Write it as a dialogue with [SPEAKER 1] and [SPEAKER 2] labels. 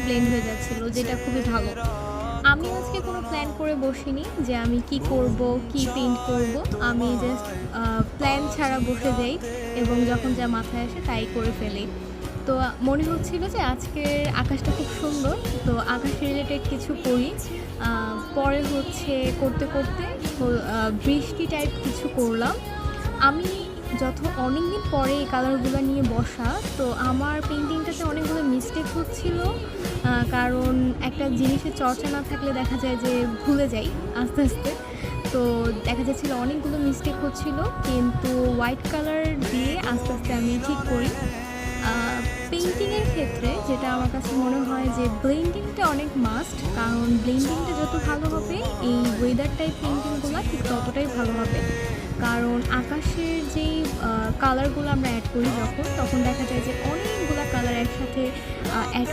[SPEAKER 1] Blend হয়ে যাচ্ছিল, যেটা খুবই ভালো। আমি আজকে কোনো প্ল্যান করে বসিনি যে আমি কি করব, কি পেইন্ট করব। আমি জাস্ট প্ল্যান ছাড়া বসে যাই এবং যখন যা মাথায় আসে তাই করে ফেলি। তো মনে হচ্ছিল যে আজকের আকাশটা খুব সুন্দর। তো আকাশ রিলেটেড কিছু করি। পরে হচ্ছে করতে, করতে বৃষ্টি টাইপ কিছু করলাম। আমি অনেকদিন পরে এই কালারগুলো নিয়ে বসা, তো আমার পেইন্টিংটাতে অনেকগুলো মিস্টেক হচ্ছিল। কারণ একটা জিনিসের চর্চা না থাকলে দেখা যায় যে ভুলে যাই আস্তে, আস্তে। তো দেখা যাচ্ছিল অনেকগুলো মিস্টেক হচ্ছিল, কিন্তু হোয়াইট কালার দিয়ে আস্তে, আস্তে আমি ঠিক করি। আ পেইন্টিংয়ের ক্ষেত্রে যেটা আমার কাছে মনে হয় যে ব্লেন্ডিংটা অনেক মাস্ট। কারণ ব্লেন্ডিংটা যত ভালো হবে, এই ওয়েদার টাইপ পেইন্টিংগুলা ঠিক ততটাই ভালো হবে। কারণ আকাশের যেই কালারগুলো আমরা অ্যাড করি তখন দেখা যায় যে অনেকগুলা কালার একসাথে অ্যাড